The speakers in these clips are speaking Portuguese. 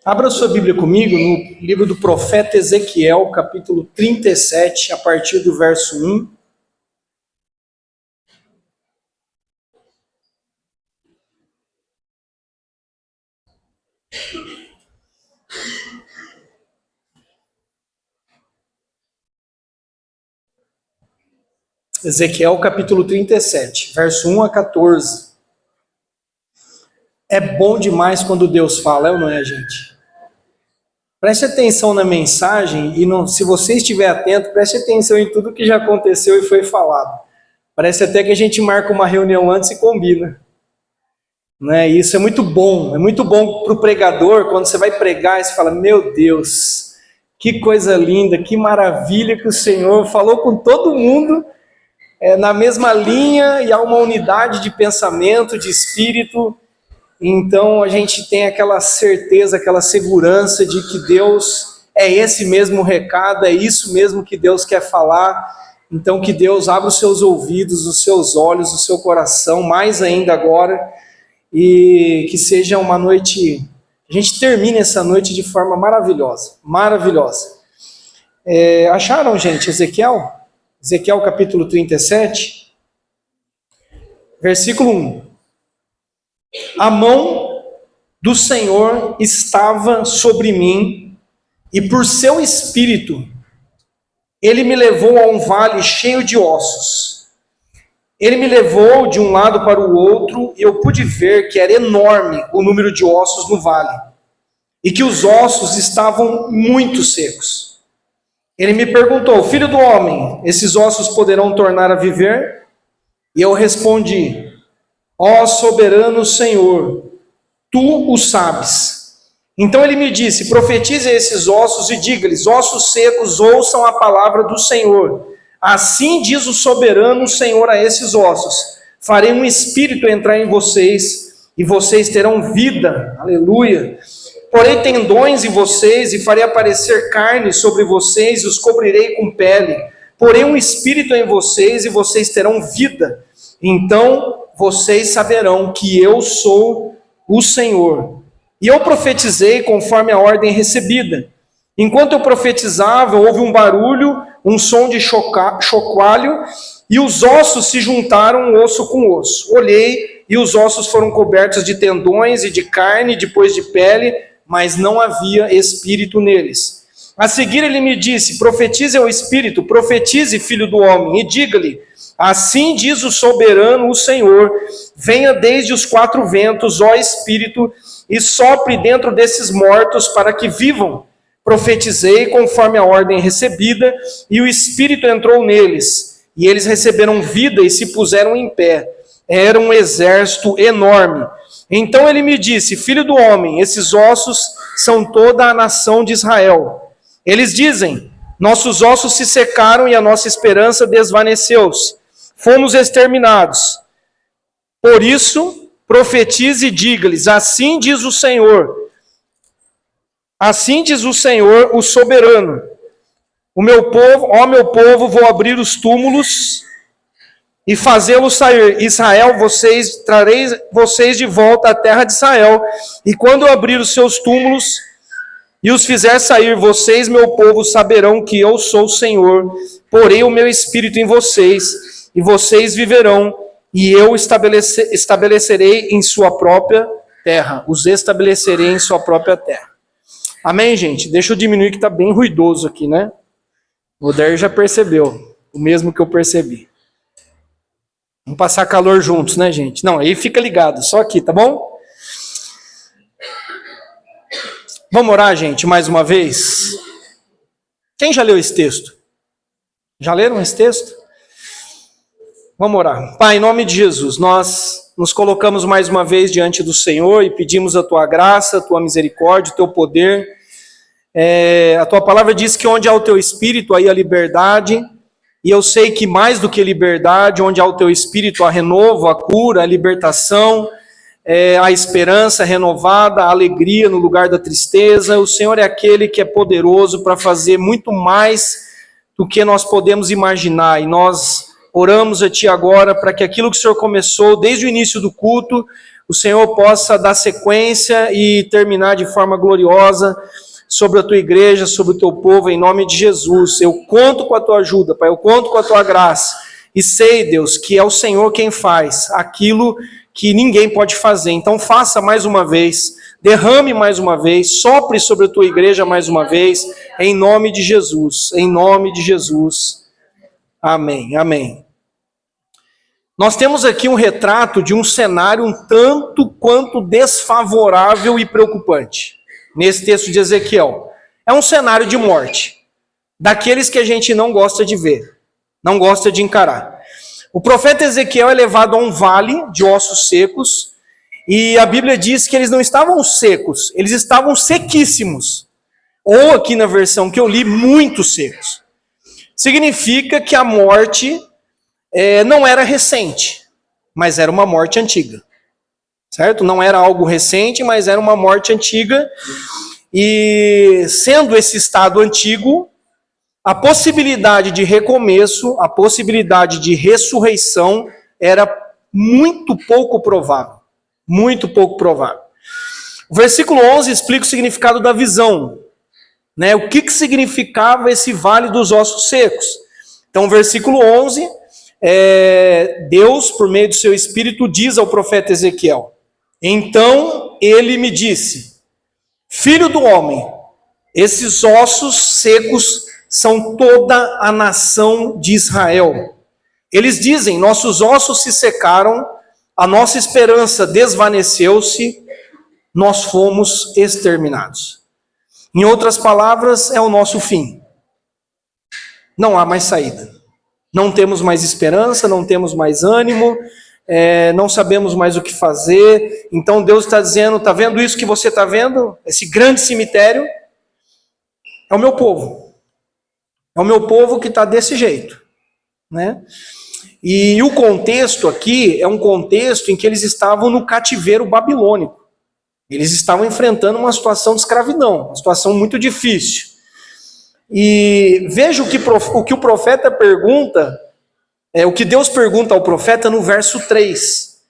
Abra sua Bíblia comigo no livro do profeta Ezequiel, capítulo 37, a partir do verso 1. Ezequiel, capítulo 37, verso 1 a 14. É bom demais quando Deus fala, é ou não é, gente? Preste atenção na mensagem e se você estiver atento, preste atenção em tudo que já aconteceu e foi falado. Parece até que a gente marca uma reunião antes e combina. Né? Isso é muito bom para o pregador, quando você vai pregar e você fala, meu Deus, que coisa linda, que maravilha que o Senhor falou com todo mundo na mesma linha e há uma unidade de pensamento, de espírito. Então a gente tem aquela certeza, aquela segurança de que Deus é esse mesmo recado, é isso mesmo que Deus quer falar. Então que Deus abra os seus ouvidos, os seus olhos, o seu coração, mais ainda agora, e que seja uma noite, a gente termine essa noite de forma maravilhosa, maravilhosa. Acharam, gente, Ezequiel? Ezequiel capítulo 37, versículo 1. A mão do Senhor estava sobre mim, e por seu espírito, ele me levou a um vale cheio de ossos. Ele me levou de um lado para o outro, e eu pude ver que era enorme o número de ossos no vale, e que os ossos estavam muito secos. Ele me perguntou, filho do homem, esses ossos poderão tornar a viver? E eu respondi, ó soberano Senhor, tu o sabes. Então ele me disse, profetize a esses ossos e diga-lhes, ossos secos, ouçam a palavra do Senhor. Assim diz o soberano Senhor a esses ossos, farei um espírito entrar em vocês, e vocês terão vida, aleluia. Porei tendões em vocês, e farei aparecer carne sobre vocês, e os cobrirei com pele. Porei um espírito em vocês, e vocês terão vida. Então vocês saberão que eu sou o Senhor. E eu profetizei conforme a ordem recebida. Enquanto eu profetizava, houve um barulho, um som de chocalho, e os ossos se juntaram osso com osso. Olhei, e os ossos foram cobertos de tendões e de carne, depois de pele, mas não havia espírito neles. A seguir ele me disse, profetize ao espírito, profetize, filho do homem, e diga-lhe, assim diz o soberano, o Senhor, venha desde os quatro ventos, ó Espírito, e sopre dentro desses mortos para que vivam. Profetizei conforme a ordem recebida, e o Espírito entrou neles, e eles receberam vida e se puseram em pé. Era um exército enorme. Então ele me disse, filho do homem, esses ossos são toda a nação de Israel. Eles dizem, nossos ossos se secaram e a nossa esperança desvaneceu-se. Fomos exterminados. Por isso, profetize e diga-lhes, assim diz o Senhor, o soberano, o meu povo, ó meu povo, vou abrir os túmulos e fazê-los sair. Israel, trarei vocês de volta à terra de Israel, e quando eu abrir os seus túmulos e os fizer sair, vocês, meu povo, saberão que eu sou o Senhor, porei o meu espírito em vocês, e vocês viverão, e eu estabelecerei em sua própria terra. Os estabelecerei em sua própria terra. Amém, gente? Deixa eu diminuir que está bem ruidoso aqui, né? O Der já percebeu, o mesmo que eu percebi. Vamos passar calor juntos, né, gente? Não, aí fica ligado, só aqui, tá bom? Vamos orar, gente, mais uma vez? Quem já leu esse texto? Já leram esse texto? Vamos orar. Pai, em nome de Jesus, nós nos colocamos mais uma vez diante do Senhor e pedimos a Tua graça, a Tua misericórdia, o Teu poder. A Tua palavra diz que onde há o Teu Espírito, aí há liberdade. E eu sei que mais do que liberdade, onde há o Teu Espírito, há renovo, a cura, a libertação, a esperança renovada, a alegria no lugar da tristeza. O Senhor é aquele que é poderoso para fazer muito mais do que nós podemos imaginar. E nós oramos a Ti agora para que aquilo que o Senhor começou desde o início do culto, o Senhor possa dar sequência e terminar de forma gloriosa sobre a tua igreja, sobre o teu povo, em nome de Jesus. Eu conto com a tua ajuda, Pai, eu conto com a tua graça, e sei, Deus, que é o Senhor quem faz aquilo que ninguém pode fazer. Então faça mais uma vez, derrame mais uma vez, sopre sobre a tua igreja mais uma vez, em nome de Jesus, em nome de Jesus. Amém, amém. Nós temos aqui um retrato de um cenário um tanto quanto desfavorável e preocupante, nesse texto de Ezequiel. É um cenário de morte, daqueles que a gente não gosta de ver, não gosta de encarar. O profeta Ezequiel é levado a um vale de ossos secos, e a Bíblia diz que eles não estavam secos, eles estavam sequíssimos. Ou aqui na versão que eu li, muito secos. Significa que a morte não era recente, mas era uma morte antiga, certo? Não era algo recente, mas era uma morte antiga, e sendo esse estado antigo, a possibilidade de recomeço, a possibilidade de ressurreição era muito pouco provável, muito pouco provável. O versículo 11 explica o significado da visão, né? O que significava esse vale dos ossos secos? Então, o versículo 11... Deus, por meio do seu Espírito, diz ao profeta Ezequiel: então ele me disse, filho do homem, esses ossos secos são toda a nação de Israel. Eles dizem, nossos ossos se secaram, a nossa esperança desvaneceu-se, nós fomos exterminados. Em outras palavras, é o nosso fim. Não há mais saída. Não temos mais esperança, não temos mais ânimo, não sabemos mais o que fazer. Então Deus está dizendo, está vendo isso que você está vendo? Esse grande cemitério? É o meu povo. É o meu povo que está desse jeito, né? E o contexto aqui é um contexto em que eles estavam no cativeiro babilônico. Eles estavam enfrentando uma situação de escravidão, uma situação muito difícil. E veja o que o profeta pergunta, o que Deus pergunta ao profeta no verso 3.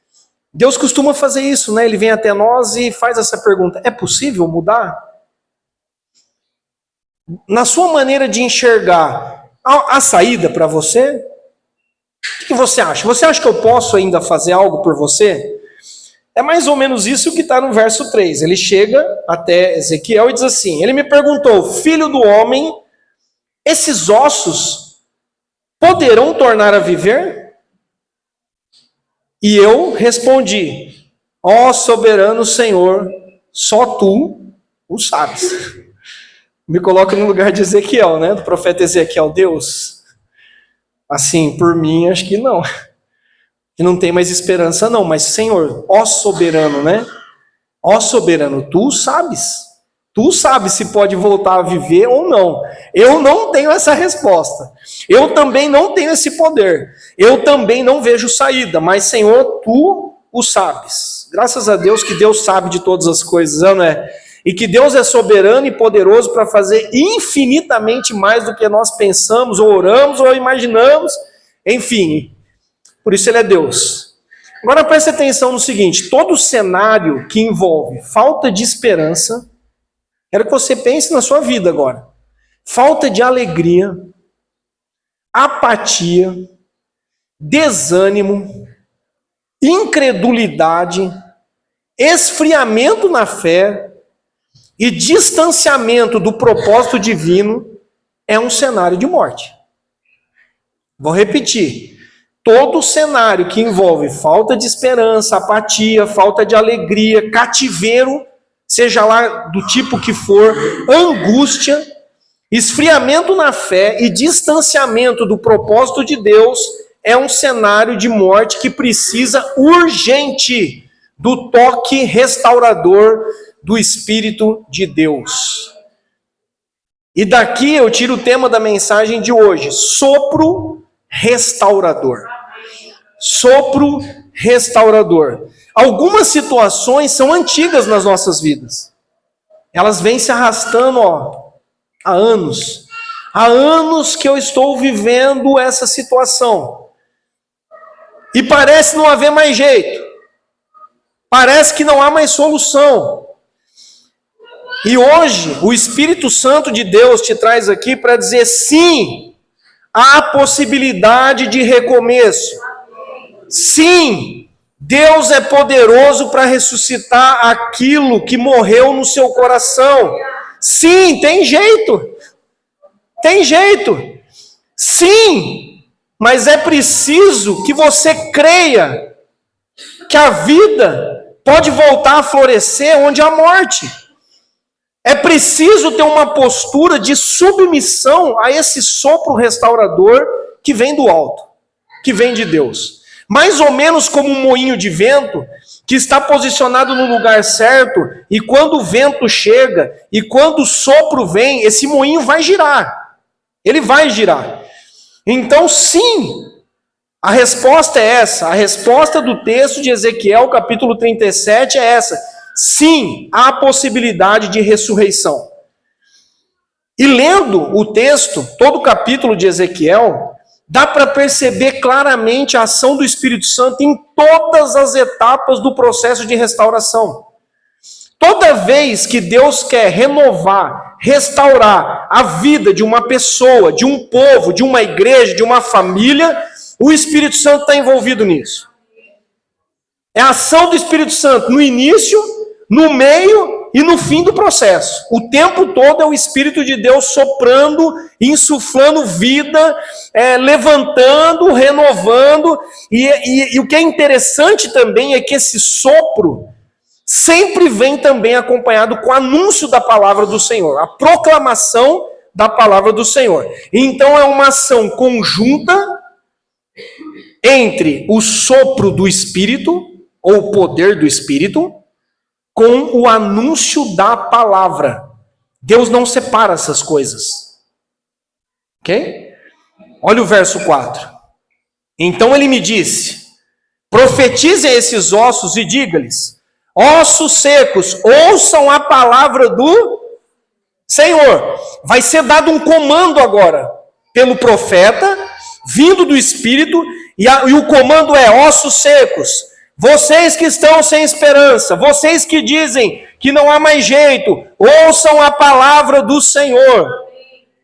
Deus costuma fazer isso, né? Ele vem até nós e faz essa pergunta: é possível mudar? Na sua maneira de enxergar, há saída para você? O que você acha? Você acha que eu posso ainda fazer algo por você? É mais ou menos isso que está no verso 3. Ele chega até Ezequiel e diz assim: ele me perguntou, filho do homem, esses ossos poderão tornar a viver? E eu respondi, ó soberano Senhor, só tu o sabes. Me coloca no lugar de Ezequiel, né? Do profeta Ezequiel. Deus, assim, por mim, acho que não. Que não tem mais esperança não, mas Senhor, ó soberano, né? Ó soberano, tu sabes. Tu sabes se pode voltar a viver ou não. Eu não tenho essa resposta. Eu também não tenho esse poder. Eu também não vejo saída. Mas, Senhor, tu o sabes. Graças a Deus que Deus sabe de todas as coisas, não é? E que Deus é soberano e poderoso para fazer infinitamente mais do que nós pensamos, ou oramos, ou imaginamos. Enfim, por isso Ele é Deus. Agora preste atenção no seguinte: todo cenário que envolve falta de esperança, quero que você pense na sua vida agora. Falta de alegria, apatia, desânimo, incredulidade, esfriamento na fé e distanciamento do propósito divino é um cenário de morte. Vou repetir. Todo cenário que envolve falta de esperança, apatia, falta de alegria, cativeiro, seja lá do tipo que for, angústia, esfriamento na fé e distanciamento do propósito de Deus, é um cenário de morte que precisa urgente do toque restaurador do Espírito de Deus. E daqui eu tiro o tema da mensagem de hoje: sopro restaurador. Sopro restaurador. Algumas situações são antigas nas nossas vidas. Elas vêm se arrastando há anos. Há anos que eu estou vivendo essa situação. E parece não haver mais jeito. Parece que não há mais solução. E hoje, o Espírito Santo de Deus te traz aqui para dizer sim, há possibilidade de recomeço. Sim, Deus é poderoso para ressuscitar aquilo que morreu no seu coração. Sim, tem jeito. Tem jeito. Sim, mas é preciso que você creia que a vida pode voltar a florescer onde há morte. É preciso ter uma postura de submissão a esse sopro restaurador que vem do alto, que vem de Deus. Mais ou menos como um moinho de vento que está posicionado no lugar certo, e quando o vento chega, e quando o sopro vem, esse moinho vai girar. Ele vai girar. Então, sim, a resposta é essa. A resposta do texto de Ezequiel, capítulo 37, é essa. Sim, há possibilidade de ressurreição. E lendo o texto, todo o capítulo de Ezequiel, dá para perceber claramente a ação do Espírito Santo em todas as etapas do processo de restauração. Toda vez que Deus quer renovar, restaurar a vida de uma pessoa, de um povo, de uma igreja, de uma família, o Espírito Santo está envolvido nisso. É a ação do Espírito Santo no início, no meio e no fim do processo. O tempo todo é o Espírito de Deus soprando, insuflando vida, levantando, renovando. E o que é interessante também é que esse sopro sempre vem também acompanhado com o anúncio da palavra do Senhor, a proclamação da palavra do Senhor. Então é uma ação conjunta entre o sopro do Espírito, ou o poder do Espírito, com o anúncio da palavra. Deus não separa essas coisas. Ok? Olha o verso 4. Então ele me disse: profetize a esses ossos e diga-lhes: ossos secos, ouçam a palavra do Senhor. Vai ser dado um comando agora, pelo profeta, vindo do Espírito, e o comando é: ossos secos, vocês que estão sem esperança, vocês que dizem que não há mais jeito, ouçam a palavra do Senhor.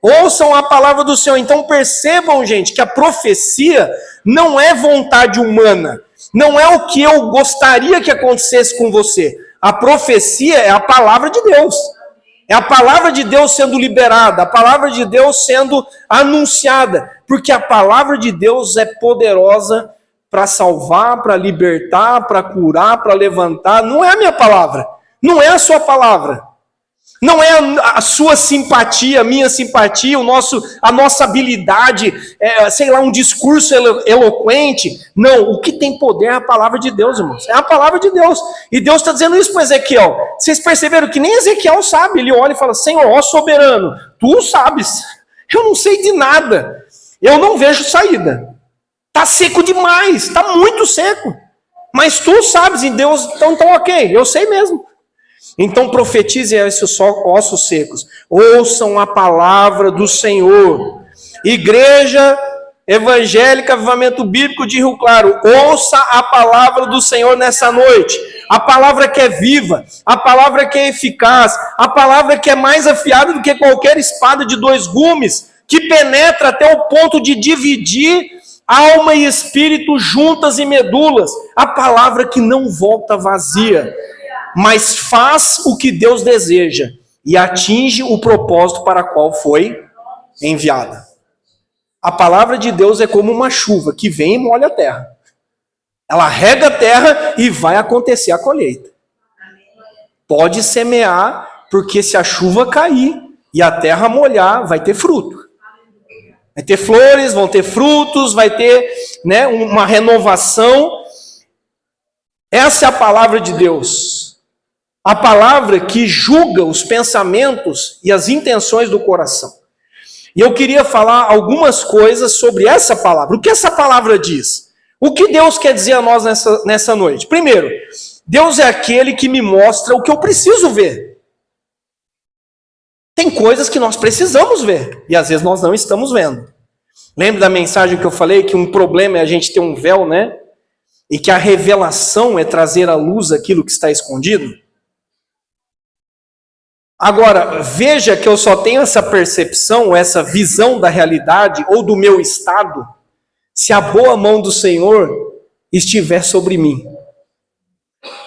Ouçam a palavra do Senhor. Então percebam, gente, que a profecia não é vontade humana. Não é o que eu gostaria que acontecesse com você. A profecia é a palavra de Deus. É a palavra de Deus sendo liberada, a palavra de Deus sendo anunciada. Porque a palavra de Deus é poderosa para salvar, para libertar, para curar, para levantar. Não é a minha palavra, não é a sua palavra, não é a sua simpatia, a minha simpatia, a nossa habilidade, sei lá, um discurso eloquente. Não, o que tem poder é a palavra de Deus, irmãos. É a palavra de Deus. E Deus está dizendo isso para Ezequiel. Vocês perceberam que nem Ezequiel sabe. Ele olha e fala: Senhor, ó soberano, tu sabes. Eu não sei de nada. Eu não vejo saída. Está seco demais, está muito seco. Mas tu sabes em Deus, então ok, eu sei mesmo. Então profetize a esses ossos secos. Ouçam a palavra do Senhor. Igreja Evangélica Avivamento Bíblico de Rio Claro, ouça a palavra do Senhor nessa noite. A palavra que é viva, a palavra que é eficaz, a palavra que é mais afiada do que qualquer espada de 2 gumes, que penetra até o ponto de dividir alma e espírito juntas e medulas. A palavra que não volta vazia, mas faz o que Deus deseja e atinge o propósito para qual foi enviada. A palavra de Deus é como uma chuva que vem e molha a terra. Ela rega a terra e vai acontecer a colheita. Pode semear, porque se a chuva cair e a terra molhar, vai ter fruto. Vai ter flores, vão ter frutos, vai ter, uma renovação. Essa é a palavra de Deus. A palavra que julga os pensamentos e as intenções do coração. E eu queria falar algumas coisas sobre essa palavra. O que essa palavra diz? O que Deus quer dizer a nós nessa noite? Primeiro, Deus é aquele que me mostra o que eu preciso ver. Tem coisas que nós precisamos ver, e às vezes nós não estamos vendo. Lembra da mensagem que eu falei, que um problema é a gente ter um véu, né? e que a revelação é trazer à luz aquilo que está escondido? Agora, veja que eu só tenho essa percepção, essa visão da realidade ou do meu estado, se a boa mão do Senhor estiver sobre mim.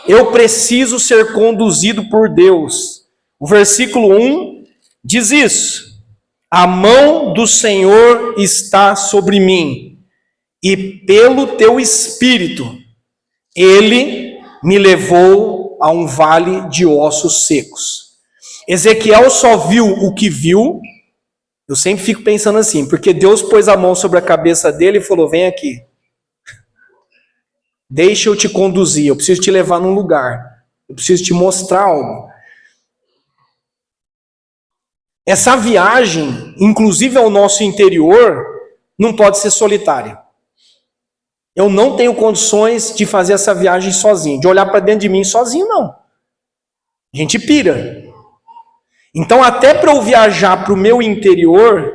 Eu preciso ser conduzido por Deus. O versículo 1 diz isso. A mão do Senhor está sobre mim, e pelo teu espírito, ele me levou a um vale de ossos secos. Ezequiel só viu o que viu. Eu sempre fico pensando assim, porque Deus pôs a mão sobre a cabeça dele e falou: vem aqui. Deixa eu te conduzir, eu preciso te levar num lugar. Eu preciso te mostrar algo. Essa viagem, inclusive ao nosso interior, não pode ser solitária. Eu não tenho condições de fazer essa viagem sozinho, de olhar para dentro de mim sozinho, não. A gente pira. Então, até para eu viajar para o meu interior,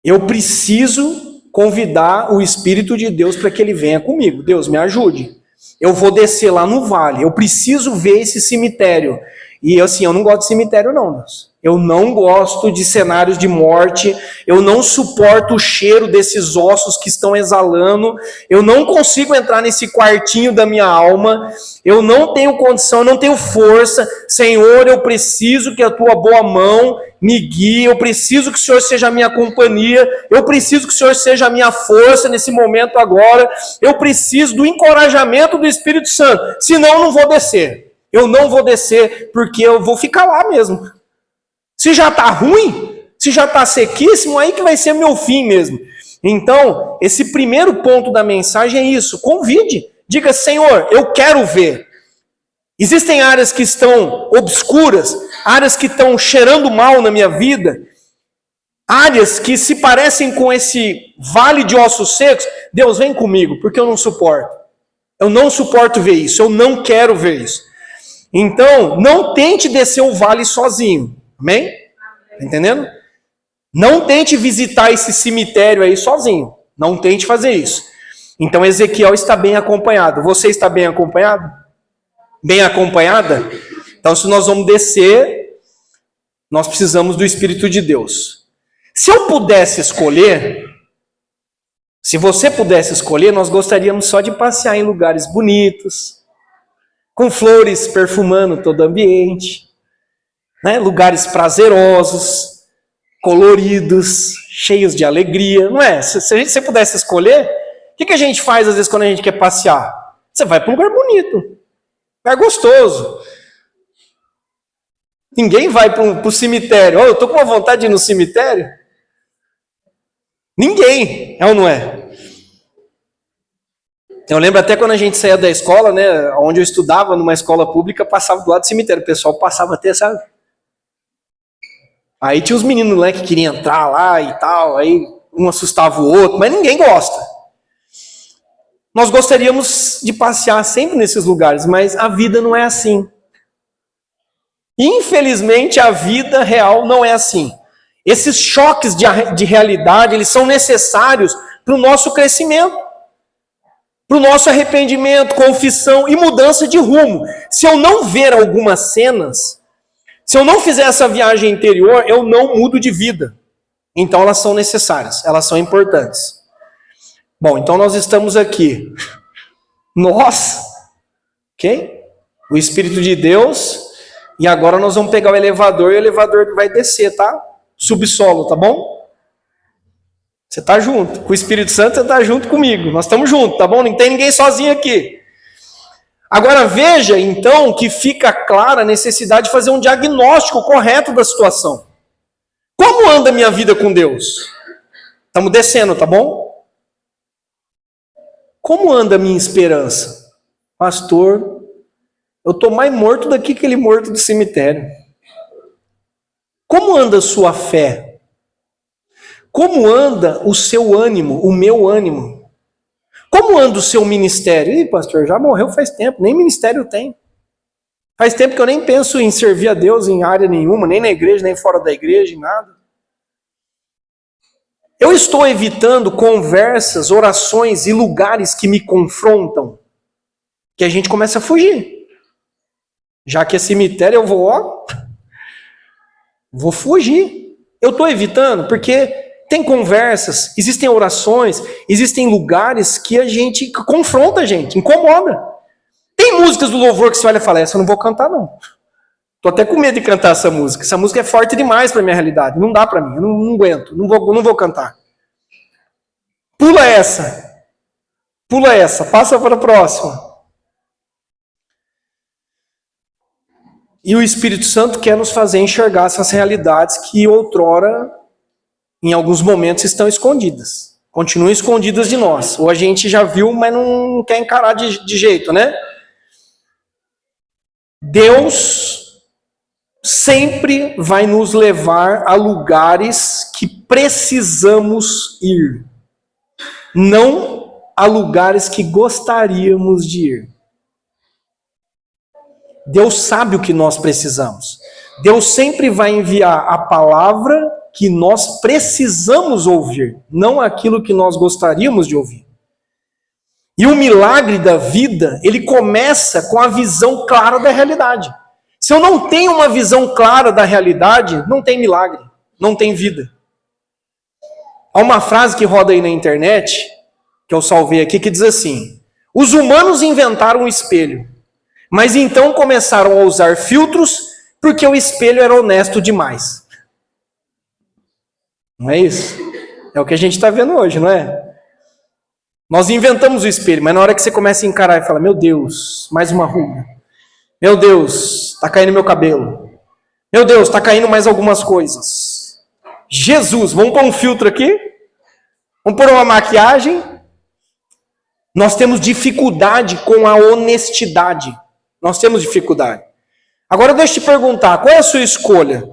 eu preciso convidar o Espírito de Deus para que ele venha comigo. Deus, me ajude. Eu vou descer lá no vale. Eu preciso ver esse cemitério. E assim, eu não gosto de cemitério, não, Deus. Eu não gosto de cenários de morte. Eu não suporto o cheiro desses ossos que estão exalando. Eu não consigo entrar nesse quartinho da minha alma. Eu não tenho condição, eu não tenho força. Senhor, eu preciso que a tua boa mão me guie. Eu preciso que o Senhor seja a minha companhia. Eu preciso que o Senhor seja a minha força nesse momento agora. Eu preciso do encorajamento do Espírito Santo. Senão eu não vou descer. Eu não vou descer porque eu vou ficar lá mesmo. Se já está ruim, se já está sequíssimo, aí que vai ser meu fim mesmo. Então, esse primeiro ponto da mensagem é isso. Convide. Diga, Senhor, eu quero ver. Existem áreas que estão obscuras, áreas que estão cheirando mal na minha vida, áreas que se parecem com esse vale de ossos secos. Deus, vem comigo, porque eu não suporto. Eu não suporto ver isso, eu não quero ver isso. Então, não tente descer o vale sozinho. Amém? Tá entendendo? Não tente visitar esse cemitério aí sozinho. Não tente fazer isso. Então, Ezequiel está bem acompanhado. Você está bem acompanhado? Bem acompanhada? Então, se nós vamos descer, nós precisamos do Espírito de Deus. Se eu pudesse escolher, se você pudesse escolher, nós gostaríamos só de passear em lugares bonitos, com flores perfumando todo o ambiente, né? Lugares prazerosos, coloridos, cheios de alegria, não é? Se você pudesse escolher, o que a gente faz às vezes quando a gente quer passear? Você vai para um lugar bonito, lugar gostoso. Ninguém vai para o cemitério. Oh, eu estou com uma vontade de ir no cemitério. Ninguém, é ou não é? Eu lembro até quando a gente saía da escola, né, onde eu estudava, numa escola pública, passava do lado do cemitério. O pessoal passava até, sabe? Aí tinha os meninos lá que queriam entrar lá e tal, aí um assustava o outro, mas ninguém gosta. Nós gostaríamos de passear sempre nesses lugares, mas a vida não é assim. Infelizmente, a vida real não é assim. Esses choques de realidade, eles são necessários para o nosso crescimento, para o nosso arrependimento, confissão e mudança de rumo. Se eu não ver algumas cenas, se eu não fizer essa viagem interior, eu não mudo de vida. Então elas são necessárias, elas são importantes. Bom, então nós estamos aqui. Nós, ok? O Espírito de Deus. E agora nós vamos pegar o elevador e o elevador vai descer, tá? Subsolo, tá bom? Você tá junto. Com o Espírito Santo você tá junto comigo. Nós estamos juntos, tá bom? Não tem ninguém sozinho aqui. Agora veja, então, que fica clara a necessidade de fazer um diagnóstico correto da situação. Como anda a minha vida com Deus? Estamos descendo, tá bom? Como anda a minha esperança? Pastor, eu estou mais morto daqui que aquele morto do cemitério. Como anda a sua fé? Como anda o seu ânimo, o meu ânimo? Como anda o seu ministério? Ih, pastor, já morreu faz tempo, nem ministério tem. Faz tempo que eu nem penso em servir a Deus em área nenhuma, nem na igreja, nem fora da igreja, em nada. Eu estou evitando conversas, orações e lugares que me confrontam, que a gente começa a fugir. Já que é cemitério, eu vou fugir. Eu estou evitando porque tem conversas, existem orações, existem lugares que a gente confronta a gente, incomoda. Tem músicas do louvor que você olha e fala, essa eu não vou cantar não. Tô até com medo de cantar essa música. Essa música é forte demais para minha realidade. Não dá para mim, eu não aguento, não vou cantar. Pula essa, passa para a próxima. E o Espírito Santo quer nos fazer enxergar essas realidades que outrora, em alguns momentos, estão escondidas. Continuam escondidas de nós. Ou a gente já viu, mas não quer encarar de jeito, né? Deus sempre vai nos levar a lugares que precisamos ir. Não a lugares que gostaríamos de ir. Deus sabe o que nós precisamos. Deus sempre vai enviar a palavra que nós precisamos ouvir, não aquilo que nós gostaríamos de ouvir. E o milagre da vida, ele começa com a visão clara da realidade. Se eu não tenho uma visão clara da realidade, não tem milagre, não tem vida. Há uma frase que roda aí na internet, que eu salvei aqui, que diz assim: os humanos inventaram um espelho, mas então começaram a usar filtros porque o espelho era honesto demais. Não é isso? É o que a gente está vendo hoje, não é? Nós inventamos o espelho, mas na hora que você começa a encarar e fala, meu Deus, mais uma ruga. Meu Deus, está caindo meu cabelo. Meu Deus, está caindo mais algumas coisas. Jesus, vamos pôr um filtro aqui? Vamos pôr uma maquiagem? Nós temos dificuldade com a honestidade. Nós temos dificuldade. Agora deixa eu te perguntar, qual é a sua escolha?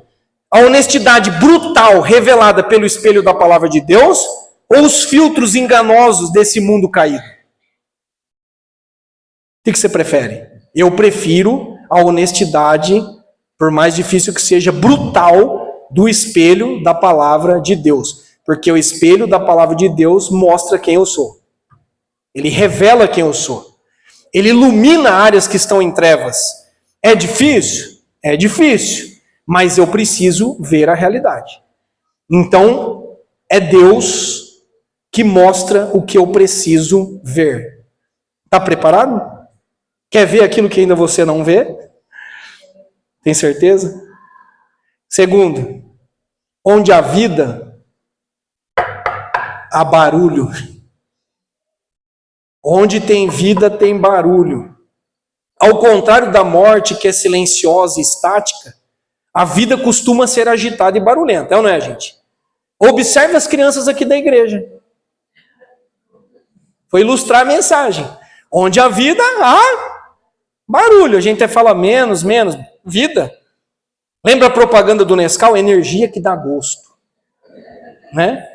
A honestidade brutal revelada pelo espelho da palavra de Deus ou os filtros enganosos desse mundo caído? O que você prefere? Eu prefiro a honestidade, por mais difícil que seja, brutal do espelho da palavra de Deus. Porque o espelho da palavra de Deus mostra quem eu sou. Ele revela quem eu sou. Ele ilumina áreas que estão em trevas. É difícil? É difícil. Mas eu preciso ver a realidade. Então, é Deus que mostra o que eu preciso ver. Está preparado? Quer ver aquilo que ainda você não vê? Tem certeza? Segundo, onde há vida, há barulho. Onde tem vida, tem barulho. Ao contrário da morte, que é silenciosa e estática, a vida costuma ser agitada e barulhenta, não é, gente? Observe as crianças aqui da igreja. Foi ilustrar a mensagem. Onde há vida, há barulho. A gente até fala menos, vida. Lembra a propaganda do Nescau? Energia que dá gosto. Né?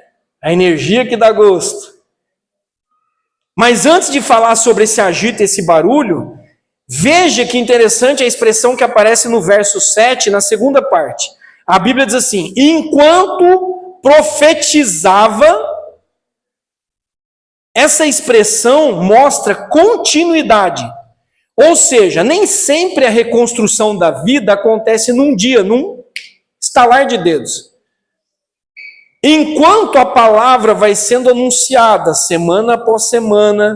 A energia que dá gosto. Mas antes de falar sobre esse agito, esse barulho, veja que interessante a expressão que aparece no verso 7, na segunda parte. A Bíblia diz assim: enquanto profetizava, essa expressão mostra continuidade. Ou seja, nem sempre a reconstrução da vida acontece num dia, num estalar de dedos. Enquanto a palavra vai sendo anunciada semana após semana,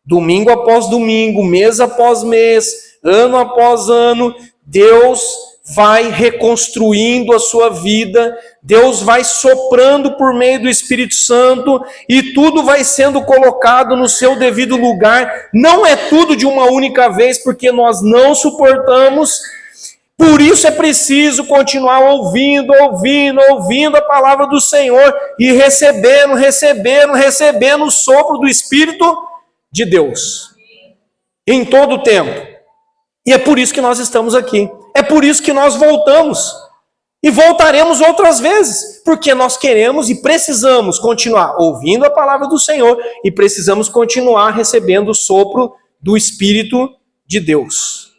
domingo após domingo, mês após mês, ano após ano, Deus vai reconstruindo a sua vida, Deus vai soprando por meio do Espírito Santo e tudo vai sendo colocado no seu devido lugar. Não é tudo de uma única vez, porque nós não suportamos. Por isso é preciso continuar ouvindo a palavra do Senhor e recebendo o sopro do Espírito de Deus. Em todo o tempo. E é por isso que nós estamos aqui. É por isso que nós voltamos. E voltaremos outras vezes. Porque nós queremos e precisamos continuar ouvindo a palavra do Senhor e precisamos continuar recebendo o sopro do Espírito de Deus.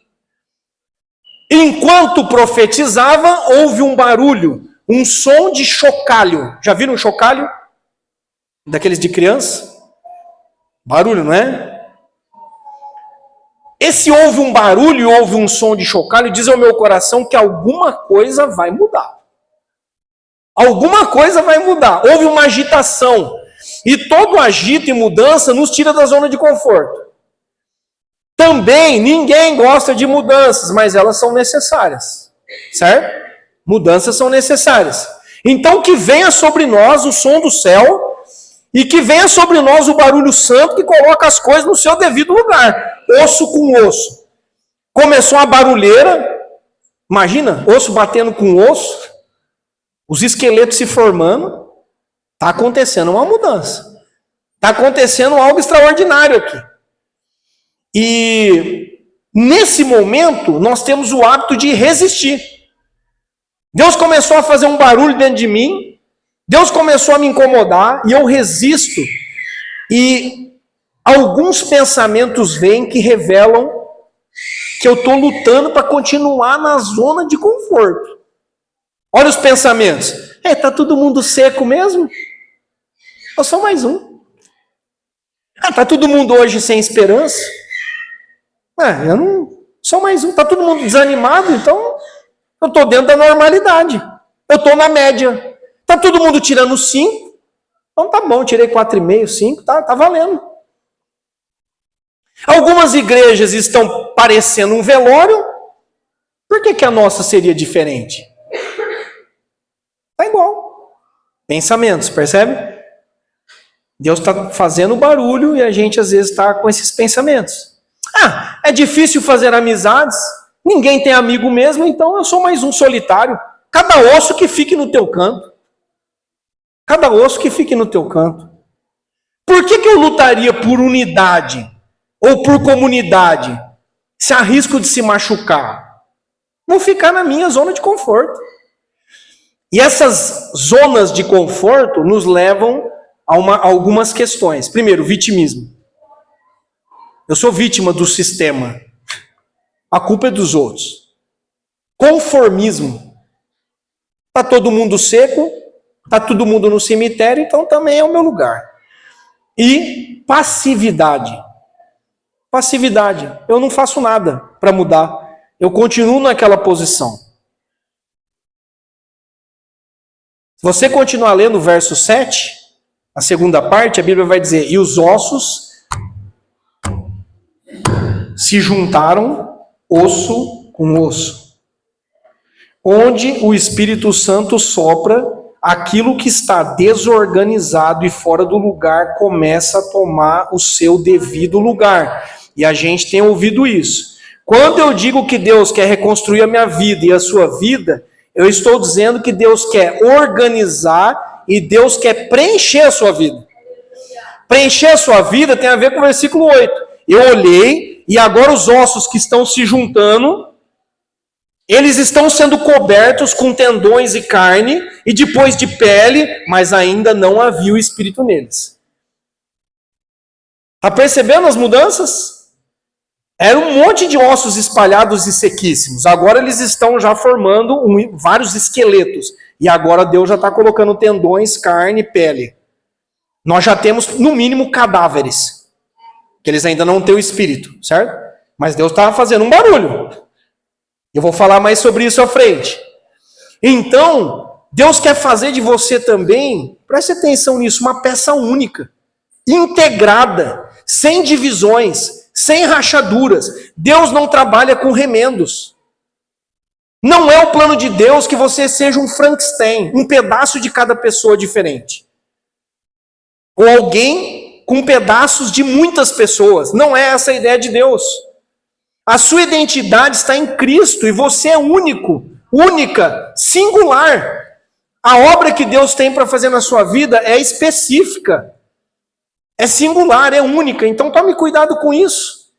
Enquanto profetizava, houve um barulho, um som de chocalho. Já viram um chocalho? Daqueles de criança? Barulho, não é? Esse ouve um barulho e ouve um som de chocalho, diz ao meu coração que alguma coisa vai mudar. Alguma coisa vai mudar. Houve uma agitação. E todo agito e mudança nos tira da zona de conforto. Também ninguém gosta de mudanças, mas elas são necessárias. Certo? Mudanças são necessárias. Então que venha sobre nós o som do céu e que venha sobre nós o barulho santo que coloca as coisas no seu devido lugar. Osso com osso. Começou a barulheira. Imagina, osso batendo com osso. Os esqueletos se formando. Está acontecendo uma mudança. Está acontecendo algo extraordinário aqui. E nesse momento nós temos o hábito de resistir. Deus começou a fazer um barulho dentro de mim. Deus começou a me incomodar e eu resisto. E alguns pensamentos vêm que revelam que eu estou lutando para continuar na zona de conforto. Olha os pensamentos. Tá todo mundo seco mesmo? Eu sou mais um. Tá todo mundo hoje sem esperança? Eu não sou mais um. Tá todo mundo desanimado, então eu estou dentro da normalidade. Eu estou na média. Tá todo mundo tirando 5? Então tá bom, tirei 4,5, 5, tá valendo. Algumas igrejas estão parecendo um velório. Por que a nossa seria diferente? Tá igual. Pensamentos, percebe? Deus está fazendo barulho e a gente às vezes está com esses pensamentos. É difícil fazer amizades. Ninguém tem amigo mesmo, então eu sou mais um solitário. Cada osso que fique no teu canto. Cada osso que fique no teu canto. Por que eu lutaria por unidade ou por comunidade se há risco de se machucar? Vou ficar na minha zona de conforto. E essas zonas de conforto nos levam a algumas questões. Primeiro, vitimismo. Eu sou vítima do sistema. A culpa é dos outros. Conformismo. Está todo mundo seco. Está todo mundo no cemitério, então também é o meu lugar. E passividade. Passividade. Eu não faço nada para mudar. Eu continuo naquela posição. Se você continuar lendo o verso 7, a segunda parte, a Bíblia vai dizer: e os ossos se juntaram, osso com osso. Onde o Espírito Santo sopra, aquilo que está desorganizado e fora do lugar começa a tomar o seu devido lugar. E a gente tem ouvido isso. Quando eu digo que Deus quer reconstruir a minha vida e a sua vida, eu estou dizendo que Deus quer organizar e Deus quer preencher a sua vida. Preencher a sua vida tem a ver com o versículo 8. Eu olhei e agora os ossos que estão se juntando, eles estão sendo cobertos com tendões e carne, e depois de pele, mas ainda não havia o Espírito neles. Está percebendo as mudanças? Era um monte de ossos espalhados e sequíssimos. Agora eles estão já formando vários esqueletos. E agora Deus já está colocando tendões, carne e pele. Nós já temos, no mínimo, cadáveres. Que eles ainda não têm o Espírito, certo? Mas Deus está fazendo um barulho. Eu vou falar mais sobre isso à frente. Então, Deus quer fazer de você também, preste atenção nisso, uma peça única, integrada, sem divisões, sem rachaduras. Deus não trabalha com remendos. Não é o plano de Deus que você seja um Frankenstein, um pedaço de cada pessoa diferente. Ou alguém com pedaços de muitas pessoas. Não é essa a ideia de Deus. A sua identidade está em Cristo e você é único, única, singular. A obra que Deus tem para fazer na sua vida é específica, é singular, é única. Então tome cuidado com isso.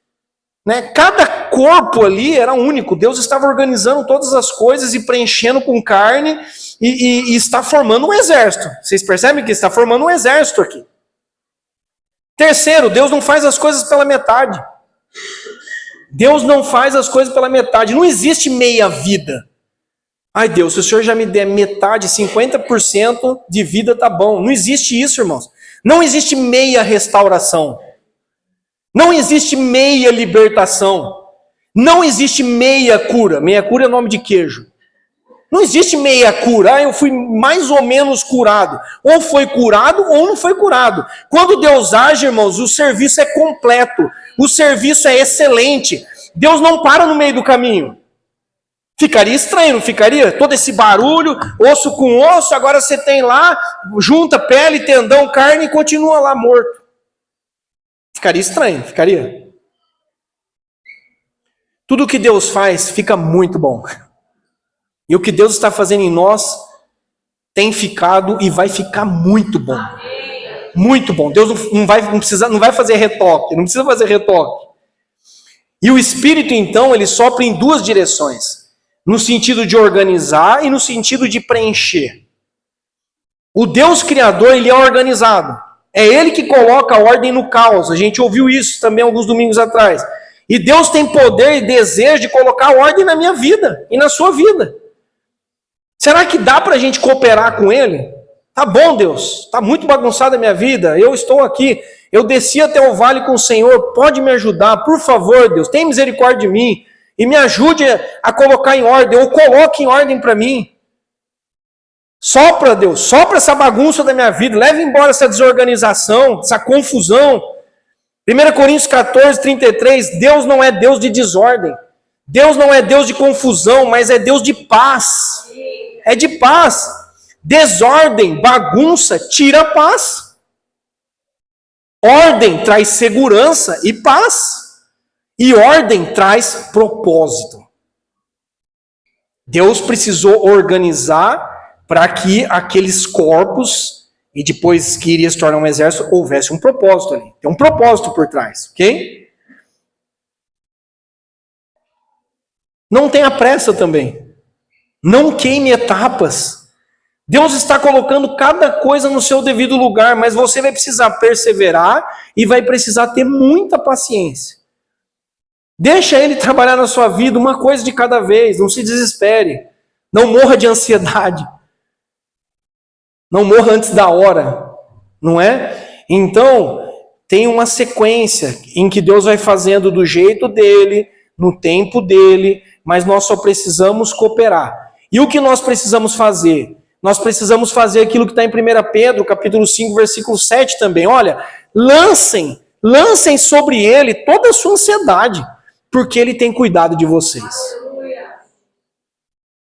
Cada corpo ali era único. Deus estava organizando todas as coisas e preenchendo com carne e está formando um exército. Vocês percebem que está formando um exército aqui. Terceiro, Deus não faz as coisas pela metade. Deus não faz as coisas pela metade. Não existe meia vida. Ai Deus, se o Senhor já me der metade, 50% de vida, tá bom. Não existe isso, irmãos. Não existe meia restauração. Não existe meia libertação. Não existe meia cura. Meia cura é nome de queijo. Não existe meia cura. Ah, eu fui mais ou menos curado. Ou foi curado ou não foi curado. Quando Deus age, irmãos, o serviço é completo. O serviço é excelente. Deus não para no meio do caminho. Ficaria estranho, não ficaria? Todo esse barulho, osso com osso, agora você tem lá, junta pele, tendão, carne e continua lá morto. Ficaria estranho, ficaria? Tudo que Deus faz fica muito bom. E o que Deus está fazendo em nós tem ficado e vai ficar muito bom. Muito bom. Deus não vai fazer retoque, não precisa fazer retoque. E o Espírito, então, ele sopra em duas direções. No sentido de organizar e no sentido de preencher. O Deus Criador, ele é organizado. É ele que coloca a ordem no caos. A gente ouviu isso também alguns domingos atrás. E Deus tem poder e desejo de colocar ordem na minha vida e na sua vida. Será que dá para a gente cooperar com ele? Tá bom, Deus. Está muito bagunçada a minha vida. Eu estou aqui. Eu desci até o vale com o Senhor. Pode me ajudar, por favor, Deus. Tenha misericórdia de mim. E me ajude a colocar em ordem, ou coloque em ordem para mim. Sopra, Deus, sopra essa bagunça da minha vida, leve embora essa desorganização, essa confusão. 1 Coríntios 14, 33, Deus não é Deus de desordem. Deus não é Deus de confusão, mas é Deus de paz. É de paz. Desordem, bagunça, tira a paz. Ordem traz segurança e paz. E ordem traz propósito. Deus precisou organizar para que aqueles corpos, e depois que iria se tornar um exército, houvesse um propósito ali. Tem um propósito por trás, ok? Não tenha pressa também. Não queime etapas. Deus está colocando cada coisa no seu devido lugar, mas você vai precisar perseverar e vai precisar ter muita paciência. Deixa ele trabalhar na sua vida uma coisa de cada vez, não se desespere, não morra de ansiedade, não morra antes da hora, não é? Então, tem uma sequência em que Deus vai fazendo do jeito dele, no tempo dele, mas nós só precisamos cooperar. E o que nós precisamos fazer? Nós precisamos fazer aquilo que está em 1 Pedro, capítulo 5, versículo 7 também. Olha, lancem sobre ele toda a sua ansiedade, porque ele tem cuidado de vocês.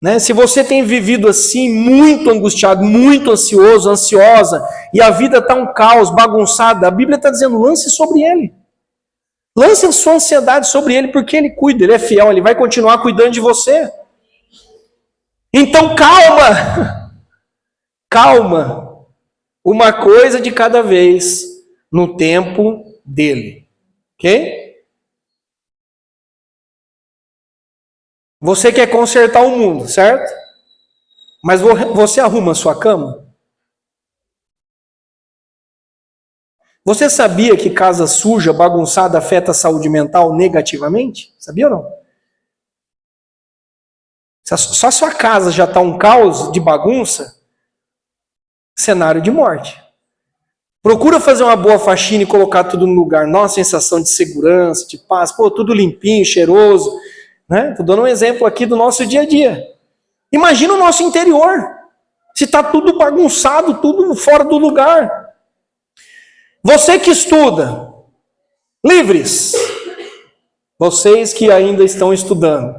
Né? Se você tem vivido assim, muito angustiado, muito ansioso, ansiosa, e a vida está um caos, bagunçada, a Bíblia está dizendo, lance sobre ele. Lance a sua ansiedade sobre ele, porque ele cuida, ele é fiel, ele vai continuar cuidando de você. Então calma, calma, uma coisa de cada vez, no tempo dele. Ok? Você quer consertar o mundo, certo? Mas você arruma a sua cama? Você sabia que casa suja, bagunçada, afeta a saúde mental negativamente? Sabia ou não? Só a sua casa já está um caos de bagunça, cenário de morte. Procura fazer uma boa faxina e colocar tudo no lugar. Nossa, sensação de segurança, de paz, pô, tudo limpinho, cheiroso. Né? Estou dando um exemplo aqui do nosso dia a dia. Imagina o nosso interior. Se está tudo bagunçado, tudo fora do lugar. Você que estuda, livres, vocês que ainda estão estudando,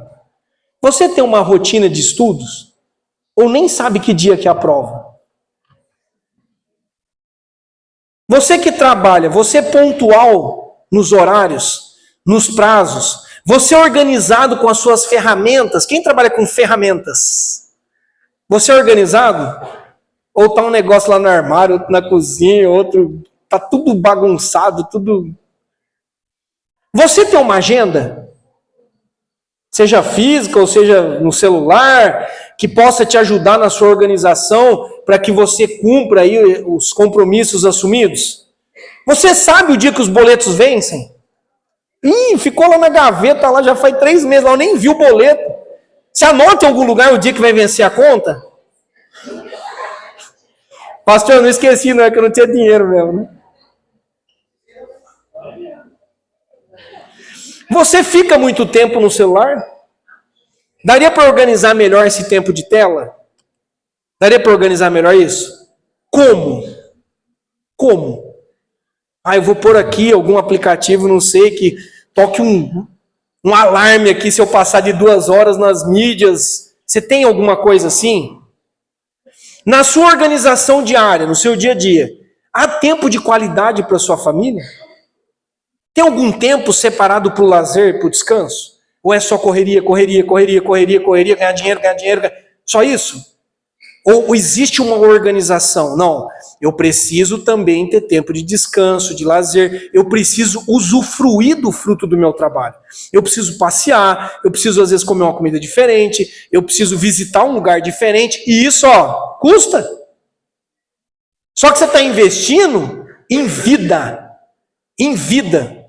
você tem uma rotina de estudos? Ou nem sabe que dia que é a prova? Você que trabalha, você é pontual nos horários, nos prazos, você é organizado com as suas ferramentas? Quem trabalha com ferramentas? Você é organizado? Ou está um negócio lá no armário, outro na cozinha, outro... Está tudo bagunçado, tudo... Você tem uma agenda? Seja física ou seja no celular, que possa te ajudar na sua organização para que você cumpra aí os compromissos assumidos? Você sabe o dia que os boletos vencem? Ih, ficou lá na gaveta, lá já faz 3 meses, lá eu nem vi o boleto. Você anota em algum lugar o dia que vai vencer a conta? Pastor, eu não esqueci, não é que eu não tinha dinheiro mesmo, né? Você fica muito tempo no celular? Daria para organizar melhor esse tempo de tela? Daria para organizar melhor isso? Como? Como? Eu vou pôr aqui algum aplicativo, não sei, que toque um alarme aqui se eu passar de 2 horas nas mídias. Você tem alguma coisa assim? Na sua organização diária, no seu dia a dia, há tempo de qualidade para sua família? Tem algum tempo separado para o lazer, para o descanso? Ou é só correria, ganhar dinheiro, só isso? Ou existe uma organização? Não, eu preciso também ter tempo de descanso, de lazer, eu preciso usufruir do fruto do meu trabalho. Eu preciso passear, eu preciso às vezes comer uma comida diferente, eu preciso visitar um lugar diferente, e isso, custa. Só que você está investindo em vida. Em vida.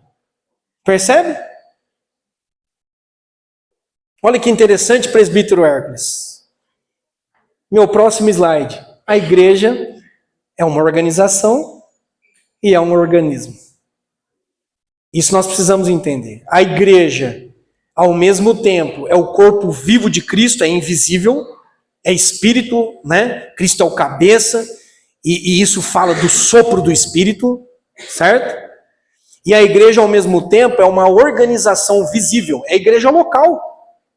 Percebe? Olha que interessante, presbítero Hércules. Meu próximo slide. A igreja é uma organização e é um organismo. Isso nós precisamos entender. A igreja, ao mesmo tempo, é o corpo vivo de Cristo, é invisível, é espírito, né? Cristo é o cabeça, e isso fala do sopro do espírito, certo? E a igreja, ao mesmo tempo, é uma organização visível, é a igreja local.